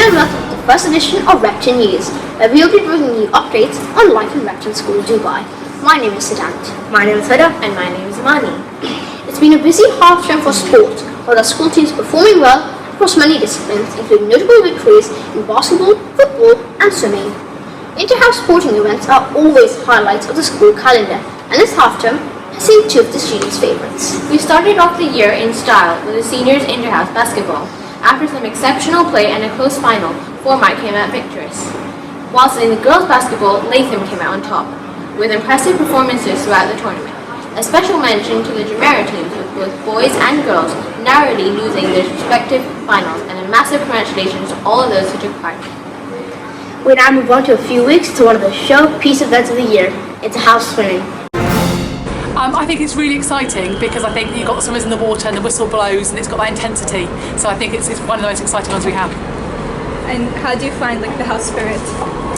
and welcome to the first edition of Repton News, where we will be bringing you updates on life in Repton School Dubai. My name is Siddhant. My name is Huda. And my name is Imani. It's been a busy half term for sport, with our school teams performing well across many disciplines, including notable victories in basketball, football and swimming. Interhouse sporting events are always highlights of the school calendar, and this half term has seen two of the students' favourites. We started off the year in style with the seniors Interhouse basketball. After some exceptional play and a close final, Formark came out victorious. Whilst in the girls basketball, Latham came out on top, with impressive performances throughout the tournament. A special mention to the Jumeirah teams, with both boys and girls narrowly losing their respective finals, and a massive congratulations to all of those who took part. We now move on to a few weeks to one of the showpiece events of the year, Interhouse swimming. I think it's really exciting because I think you've got swimmers in the water and the whistle blows and it's got that intensity. So I think it's one of the most exciting ones we have. And how do you find the house spirit?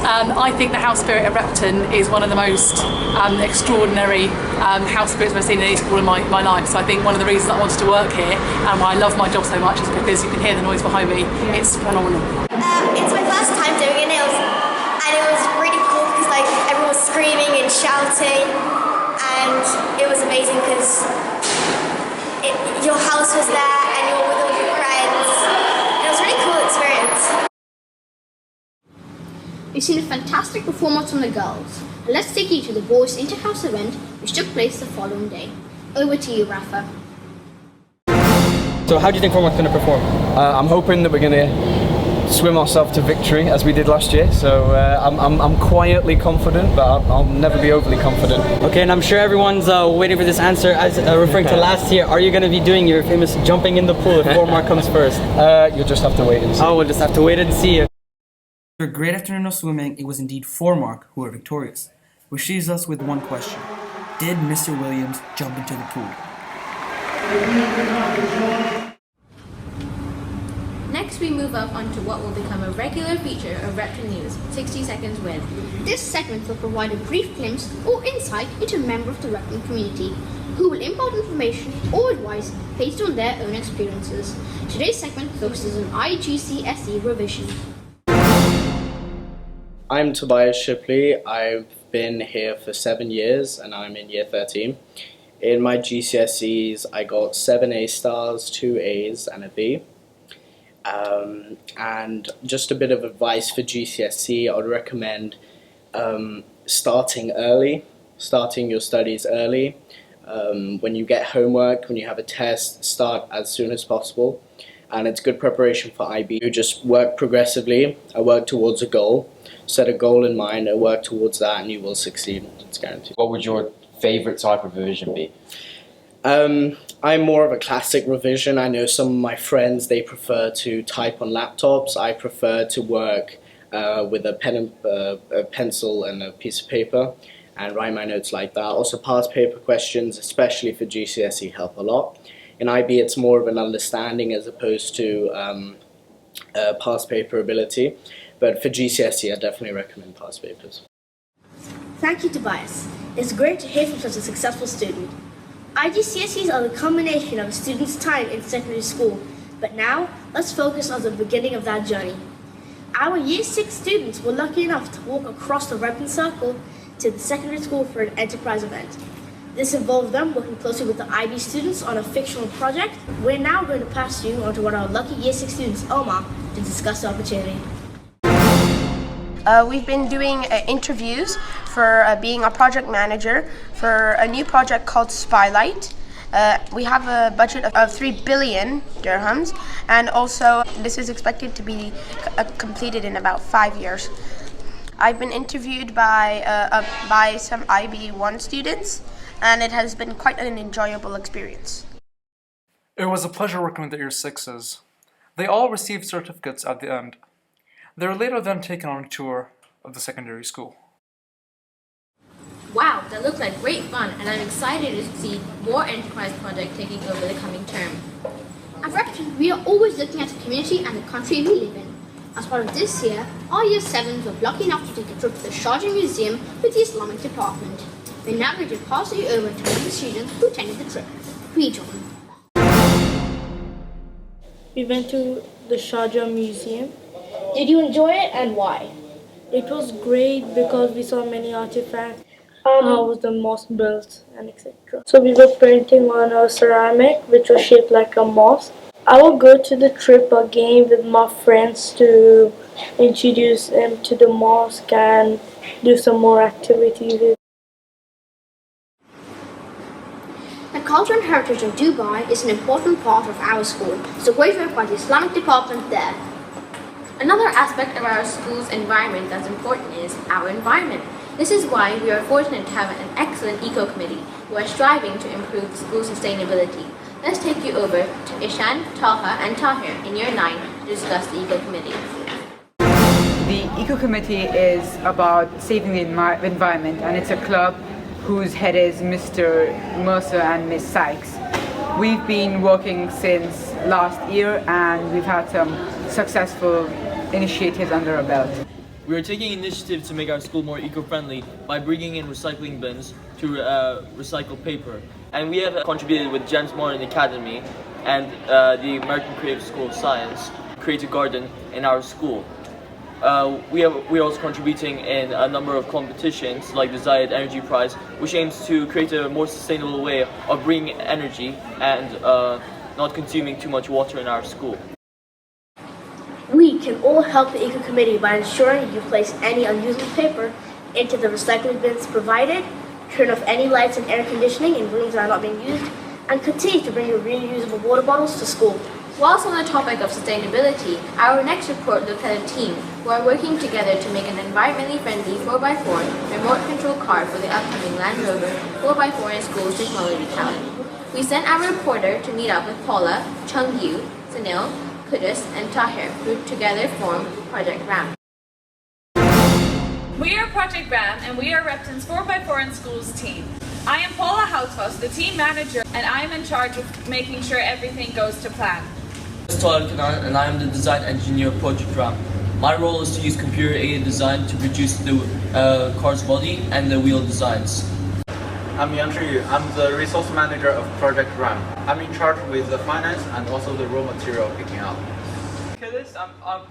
I think the house spirit at Repton is one of the most extraordinary house spirits I've seen in any school in my life. So I think one of the reasons I wanted to work here and why I love my job so much is because you can hear the noise behind me. It's phenomenal. It's my first time doing it, and it was really cool because everyone was screaming and shouting, and it was amazing because your house was there and you were with all your friends. It was a really cool experience. We've seen a fantastic performance from the girls, and let's take you to the boys' Interhouse event which took place the following day. Over to you, Rafa. So how do you think Formark's going to perform? I'm hoping that we're going to swim ourselves to victory as we did last year. So I'm quietly confident, but I'll never be overly confident. Okay, and I'm sure everyone's waiting for this answer. As referring to last year, are you going to be doing your famous jumping in the pool if Formark comes first? You'll just have to wait and see. Oh, we'll just have to wait and see. After a great afternoon of swimming, it was indeed Formark who were victorious, which leaves us with one question. Did Mr. Williams jump into the pool? Next, we move up onto what will become a regular feature of Repton News, 60 Seconds With. This segment will provide a brief glimpse or insight into a member of the Repton community who will impart information or advice based on their own experiences. Today's segment focuses on IGCSE revision. I'm Tobias Shipley. I've been here for 7 years and I'm in year 13. In my GCSEs I got 7 A stars, 2 A's and a B. And just a bit of advice for GCSE, I would recommend starting early, starting your studies early. When you get homework, when you have a test, start as soon as possible. And it's good preparation for IB. You just work progressively, work towards a goal, set a goal in mind and work towards that and you will succeed, it's guaranteed. What would your favourite type of revision be? I'm more of a classic revision. I know some of my friends, they prefer to type on laptops. I prefer to work with a pen and a pencil and a piece of paper and write my notes like that. Also past paper questions, especially for GCSE, help a lot. In IB it's more of an understanding as opposed to past paper ability. But for GCSE I definitely recommend past papers. Thank you, Tobias. It's great to hear from such a successful student. IGCSEs are the culmination of a student's time in secondary school, but now let's focus on the beginning of that journey. Our Year 6 students were lucky enough to walk across the Repton Circle to the secondary school for an enterprise event. This involved them working closely with the IB students on a fictional project. We're now going to pass you on to one of our lucky Year 6 students, Omar, to discuss the opportunity. We've been doing interviews for being a project manager for a new project called Spylight. We have a budget of 3 billion dirhams, and also this is expected to be completed in about 5 years. I've been interviewed by some IB1 students, and it has been quite an enjoyable experience. It was a pleasure working with the Year 6s. They all received certificates at the end. They were later then taken on a tour of the secondary school. Wow, that looked like great fun, and I'm excited to see more enterprise projects taking over the coming term. At Repton, we are always looking at the community and the country we live in. As part of this year, our Year 7s were lucky enough to take a trip to the Sharjah Museum with the Islamic department. We're now going to pass you over to one of the students who attended the trip. Rejoin. We went to the Sharjah Museum Did you enjoy it and why? It was great because we saw many artifacts, how was the mosque built, and etc. So we were painting on a ceramic which was shaped like a mosque. I will go to the trip again with my friends to introduce them to the mosque and do some more activities. The culture and heritage of Dubai is an important part of our school. It's a great work by the Islamic department there. Another aspect of our school's environment that's important is our environment. This is why we are fortunate to have an excellent eco-committee who are striving to improve the school's sustainability. Let's take you over to Ishan, Talha and Tahir in year 9 to discuss the eco-committee. The eco-committee is about saving the environment, and it's a club whose head is Mr. Mercer and Ms. Sykes. We've been working since last year and we've had some successful initiatives under our belt. We are taking initiative to make our school more eco-friendly by bringing in recycling bins to recycle paper. And we have contributed with James Moran Academy and the American Creative School of Science to create a garden in our school. We are also contributing in a number of competitions like the Zayed Energy Prize, which aims to create a more sustainable way of bringing energy and not consuming too much water in our school. We can all help the eco-committee by ensuring you place any unusable paper into the recycling bins provided, turn off any lights and air conditioning in rooms that are not being used, and continue to bring your reusable water bottles to school. Whilst on the topic of sustainability, our next report looked at a team who are working together to make an environmentally friendly 4x4 remote control car for the upcoming Land Rover 4x4 in School Technology Challenge. We sent our reporter to meet up with Paula, Chungyu, Sunil, Kudus, and Tahir, who together form Project RAM. We are Project RAM and we are Repton's 4x4 in Schools team. I am Paula Housfuss, the team manager, and I am in charge of making sure everything goes to plan. And I am the design engineer of Project RAM. My role is to use computer-aided design to produce the car's body and the wheel designs. I'm Yang Zhiyu. I'm the resource manager of Project RAM. I'm in charge with the finance and also the raw material picking up.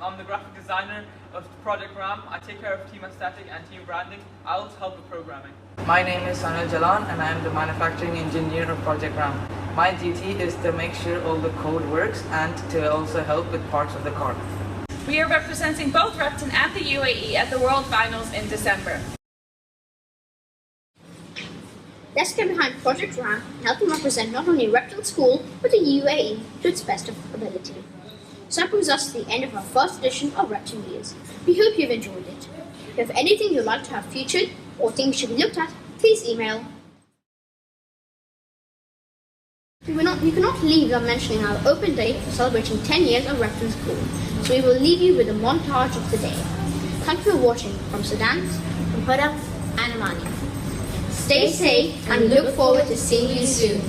I'm the graphic designer of Project RAM. I take care of team aesthetic and team branding. I also help with programming. My name is Sanil Jalan and I am the manufacturing engineer of Project RAM. My duty is to make sure all the code works and to also help with parts of the car. We are representing both Repton and the UAE at the World Finals in December. Let's get behind Project RAM and help them represent not only Repton School, but the UAE to its best of ability. So that brings us to the end of our first edition of Repton News. We hope you've enjoyed it. If you have anything you'd like to have featured or things should be looked at, please email. You cannot leave without mentioning our open day for celebrating 10 years of Repton School, so we will leave you with a montage of the day. Thank you for watching from Sudan, from Huda and Amani. Stay safe and look forward to seeing you soon.